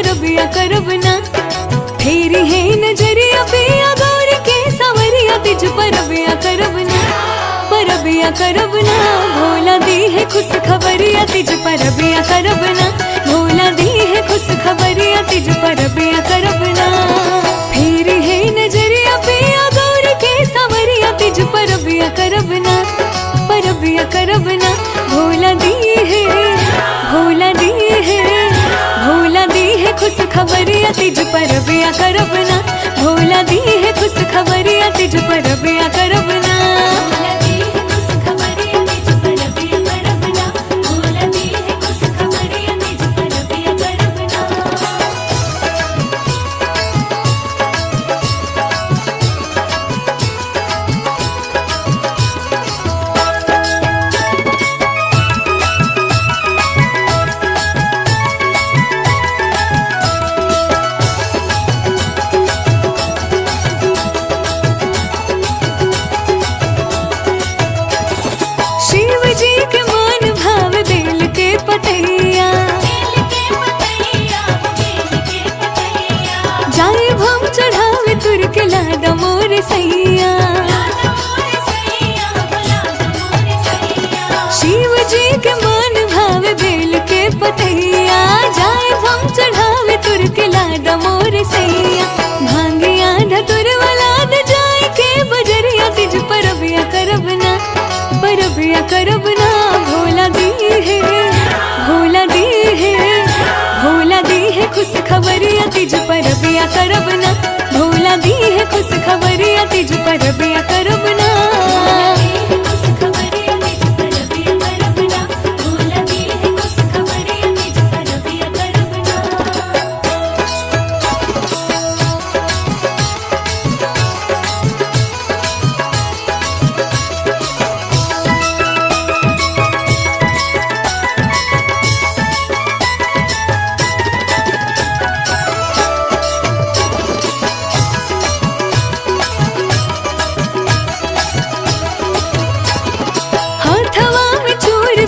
रबिया करबना फेरी है नजरिया पिया गौर के सावरिया तिज पर रबिया करबना भोला दी है खुश खबरिया तिज पर रबिया करबना भोला दी है खुश खबरिया तिज पर रबिया करबना फेरी है नजरिया पिया गौर के सावरिया तिज पर रबिया करबना भोला दी है खुश खबरिया तिज पर रबिया करबना भोला दी है खुश खबरिया तिज पर रबिया करबना के लादा मोर सैया। शिव जी के मन भावे बेल के पतैया, जाए हम चढ़ावे तुर के लादा मोर सैया। भांगिया धतुर वाला द जाए के बजरिया, तिज परबिया करब ना, परबिया करब ना। भोला दी है, भोला दी है, भोला दी है खुश खबरिया, तिज परबिया करब ना। भोला दी है खुश खबरिया, तिज परबिया करब ना।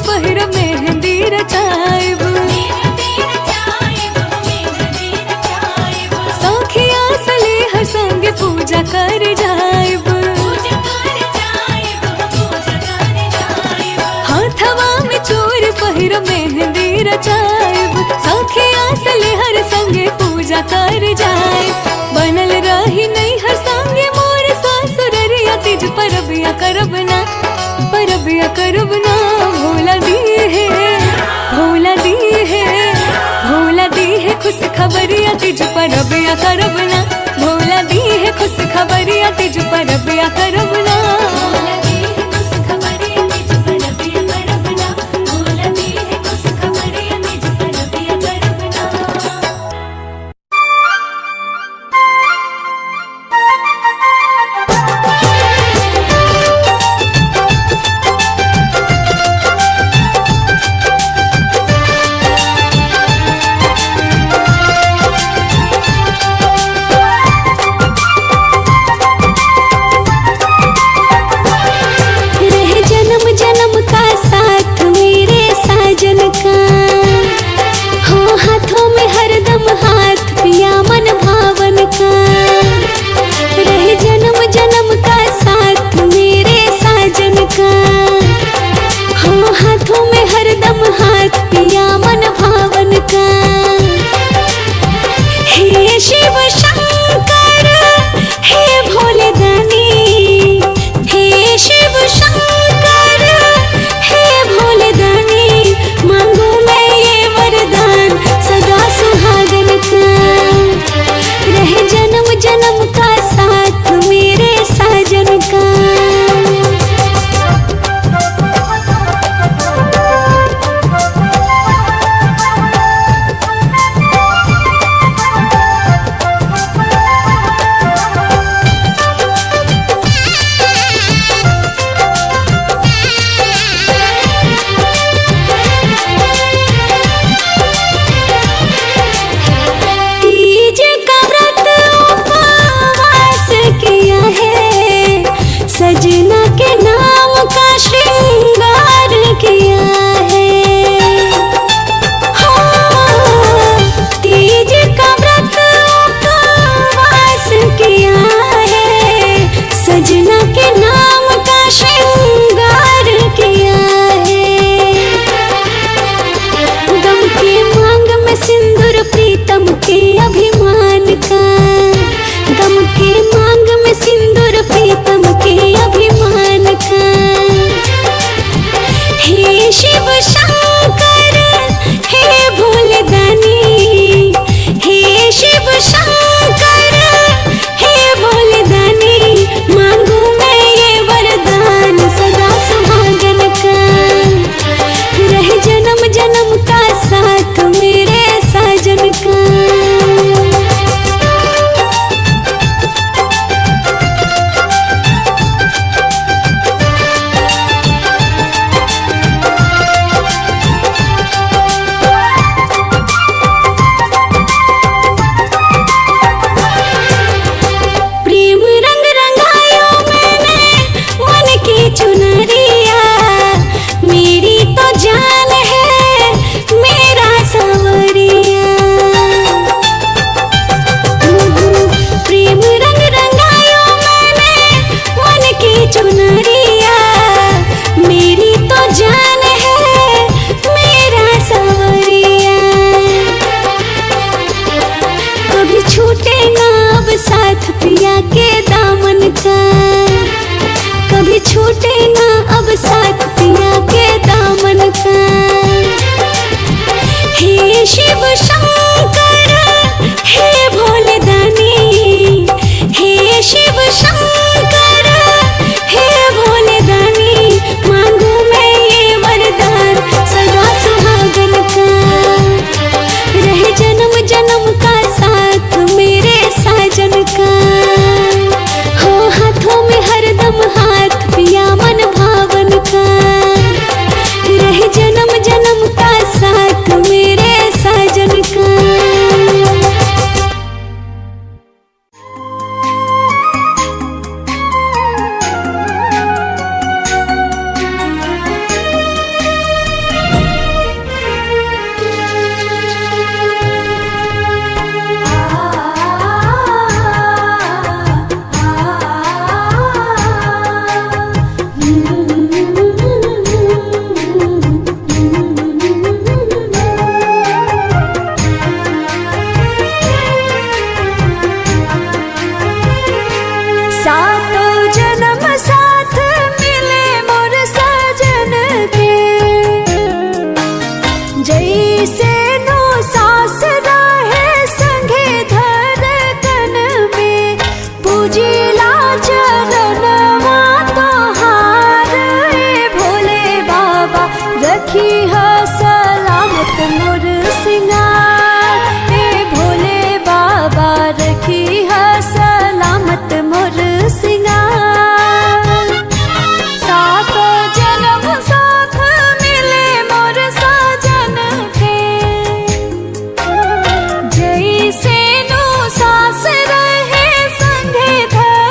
पहिर मेहंदी रचाइब, सखिया सलेह संग पूजा कर जाइब। हाथवा में चूर पहिर मेहंदी रचाइब, सखिया सलेहर संग पूजा कर जाइब। बनल रही नहीं हर संगे मोर सासुररिया, तिज परबिया करब ना, परबिया करब ना। भोला दी है, भोला दी है, भोला दी है खुश खबरिया, तिज परबिया करब ना। भोला दी है खुश खबरिया, तिज परबिया करब ना। साथ पिया के दामन का, कभी छूटे ना अब साथ पिया के दामन का। हे शिव शंकर हे भोले दानी, हे शिव शंकर हे भोले दानी, मांगू मैं ये वरदान सदा सुहागन का, रहे जन्म जन्म का साथ मेरे साजन का। हो हाथों में हरदम हाथ पिया मन भावन का, रहे जन्म जन्म का साथ मेरे साजन का। सातों जन्म साथ मिले मोर साजन के, जैसे नो सास रहे संगे धड़कन में, पूजिला चरणवा तोहार ए भोले बाबा, रखी है सलामत मोर सिंगार, ए भोले बाबा रखी है सलामत मोर सिंगार। सातों जन्म साथ मिले मोर साजन के, जैसे नो सास रहे संगे धड़कन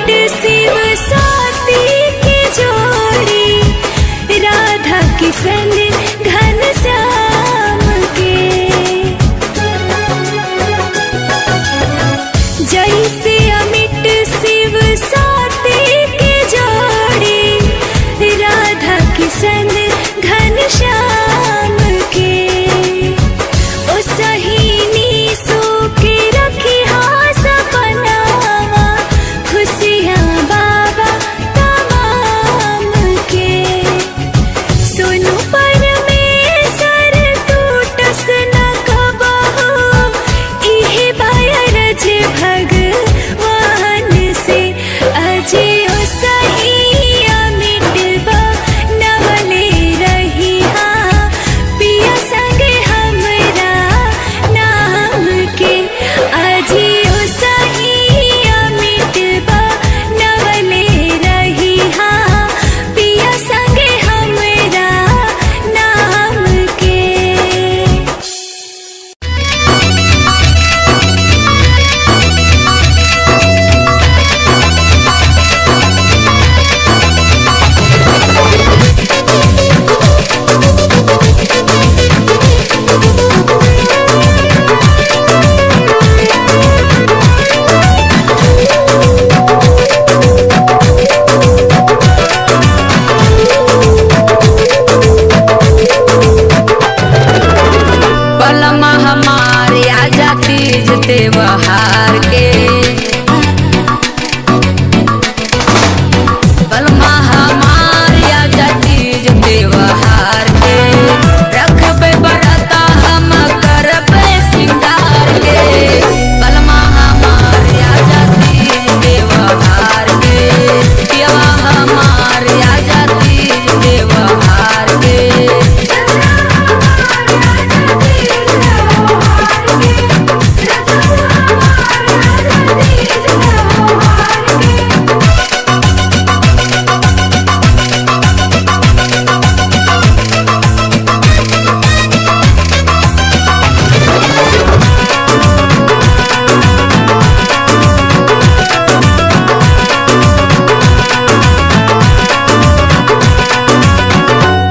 अमिट शिव साती की जोड़ी, राधा किशन घनश्याम के। जैसे अमिट शिव साती की जोड़ी, राधा किशन घनश्याम के। ओ सहीनी सो के रखी हाँ सपनावा, खुशियाँ बाबा तमाम के। सोनू परमेश्वर टूटस न कबहू, इहे बायरज भगवान से। अजियो सही अमिट बनवले रही हाँ, पिया संगे हमरा नाम के। अजियो सही अमिट बनवले रही हाँ, पिया संगे हमरा नाम के। बलमा हमारे आजा तीज त्योहार के। बलमा हमारे आजा तीज त्योहार के। रखबे बरता हम करबे सिंगार के। बलमा हमारे आजा तीज त्योहार के। पियवा हमारे आजा तीज त्योहार के।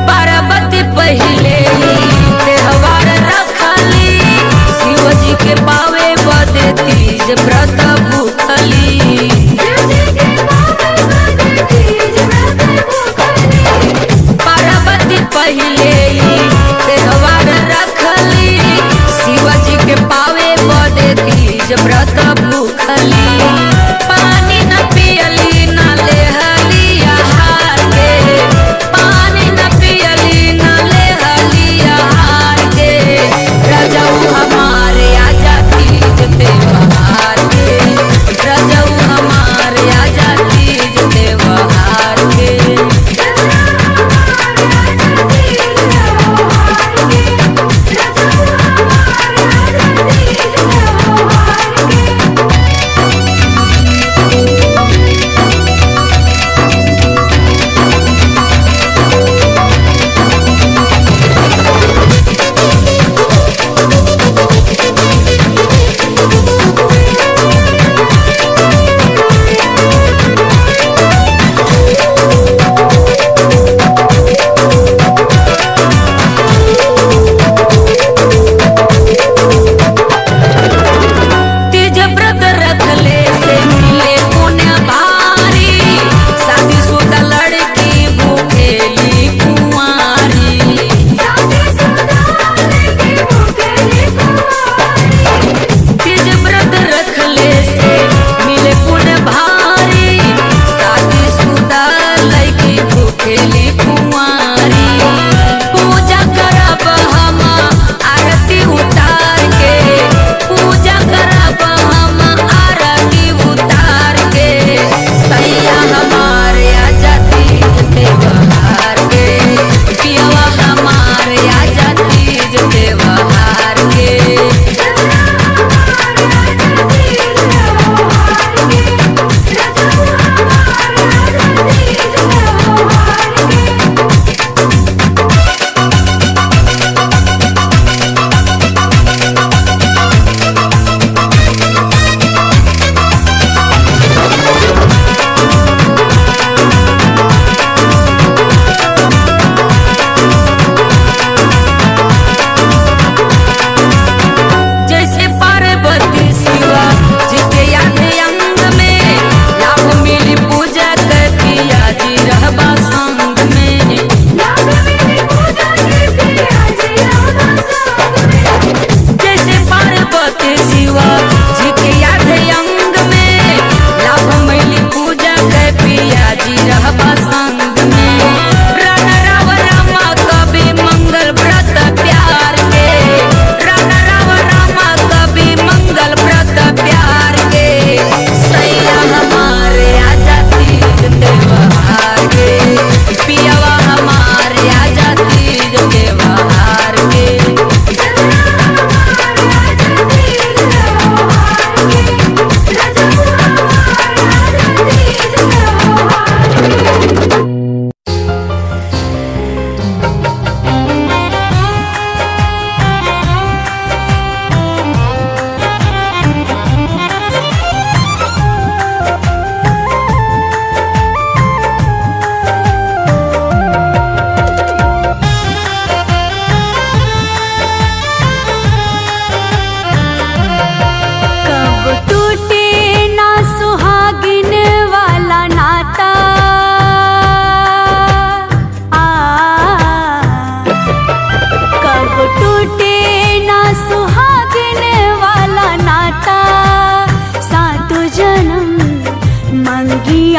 पार्वती पहिले त्योहार रखली, शिवजी के पावे बदे तीज व्रत भूखली। पार्वती पहिले त्योहार रखली, शिवजी के पावे बदे तीज व्रत भूखली। पानी न पियली न लेहली आहार के। पानी न पियली न लेहली आहार के। रजऊ हमारे आजा तीज त्योहार के। रजऊ हमारे आजा तीज त्योहार के।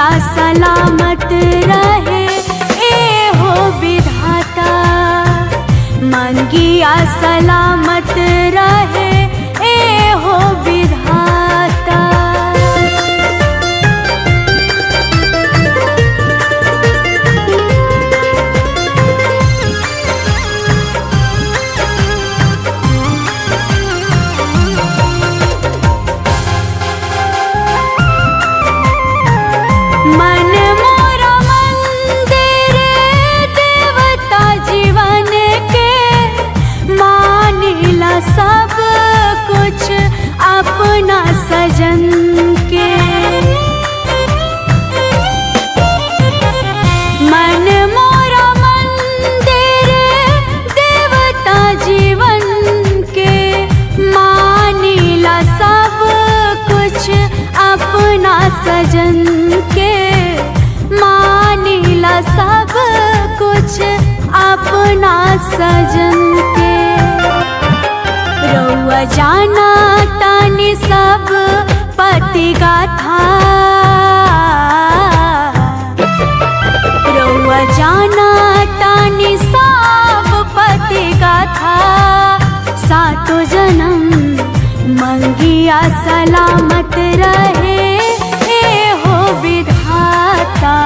मंगिया सलामत रहे ए हो विधाता, मंगिया सलामत रहे ए हो विधाता। मन मोरा मंदिर देवता जीवन के, मानिला सब कुछ अपना सजन के। मन मोरा मंदिर देवता जीवन के, मानिला सब कुछ अपना सजन के, मानिला सब कुछ अपना सजन के। रउआ जाना तानी सब पति गाथा, रउआ जाना तानी सब पति गाथा। सातो जन्म मंगिया सलामत रहे ए हो विधाता,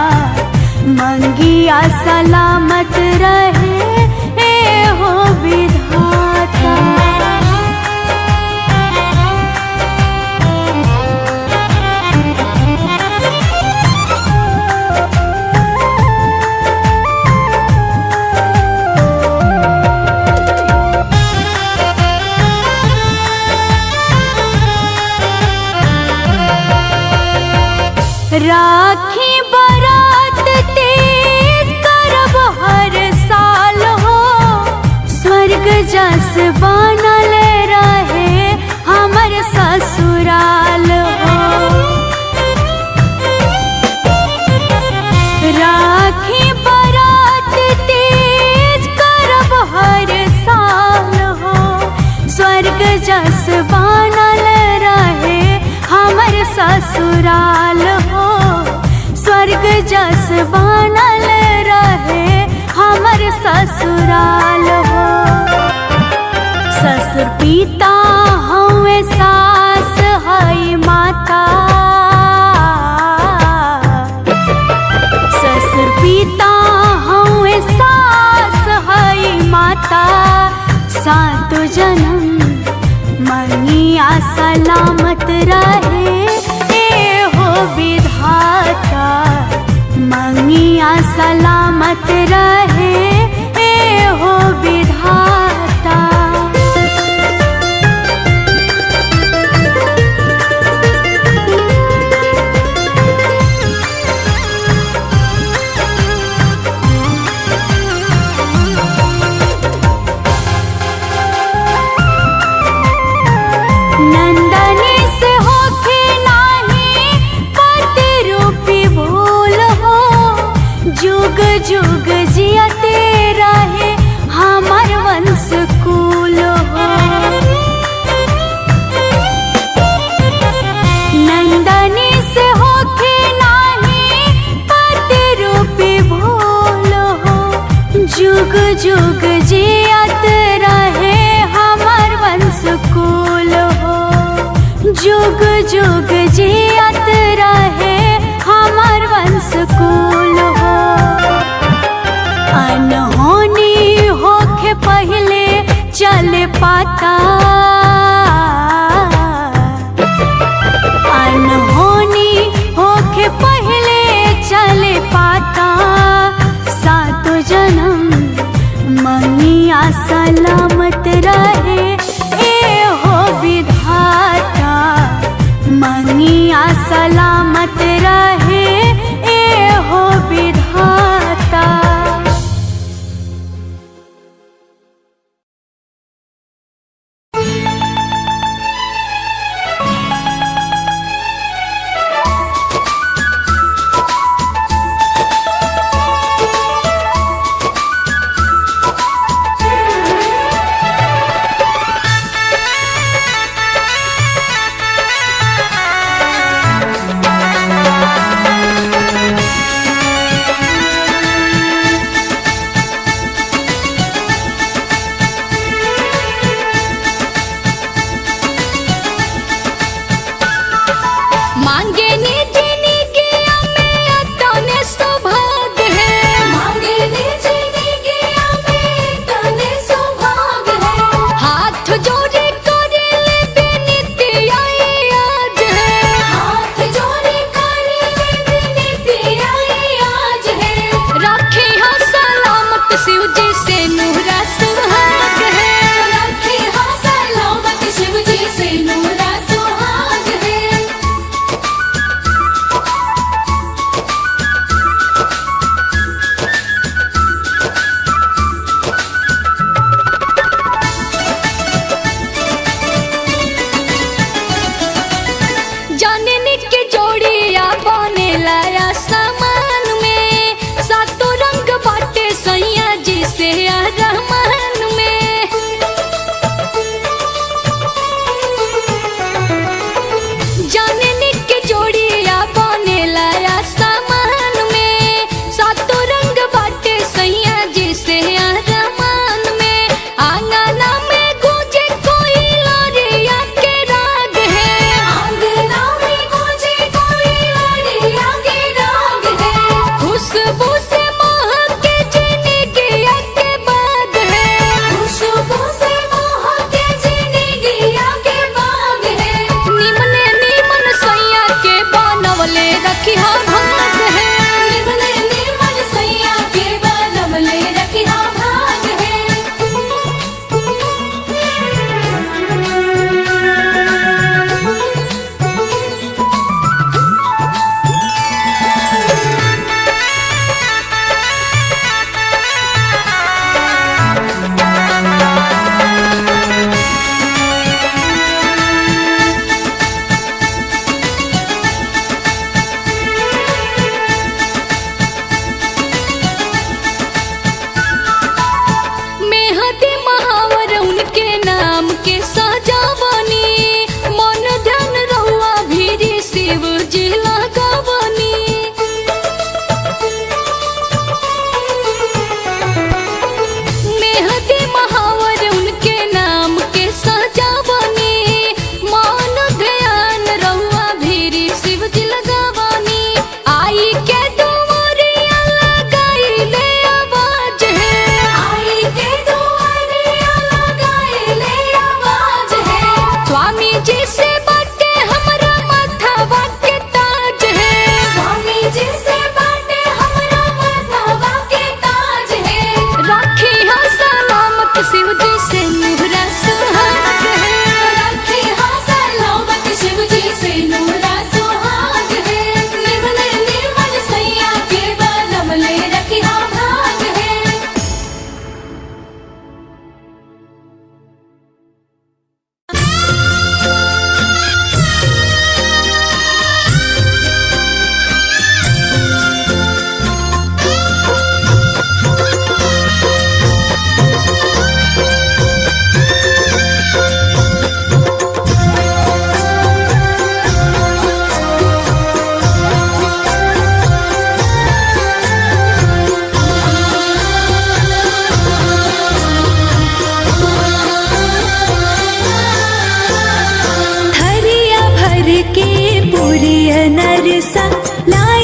मंगिया सलामत रहे ए हो विधाता। राखी बारात तेज करब हर साल हो, स्वर्ग जस बनल रहे हमर ससुराल हो। राखी बारात तेज करब हर साल हो, स्वर्ग जस बनल रहे हमर ससुराल हो, स्वर्ग जस बनल रहे हमर ससुराल हो। ससुर पिता हमें सास हई माता, ससुर पिता हमें सास हई माता। सातो जन्म मंगिया सलामत रहे ए हो विधाता, मंगिया सलामत रहे ए हो विधाता। नंदनी से होके नाही पति रूपी भूल हो, जुग जुग जियते रहे हमर वंश कुल हो। नंदनी से होके नाही पति रूपी भूल हो, जुग जुग जियत रहे हमर वंश कुल हो, जुग जुग जियत रहे हमर वंश कुल हो। अनहोनी होके पहले चल पाता, अनहोनी होके पहले चल पाता। सातो जन्म मंगिया सलामत रहे ए हो विधाता, मंगिया सलामत रहे ए हो विधाता। ला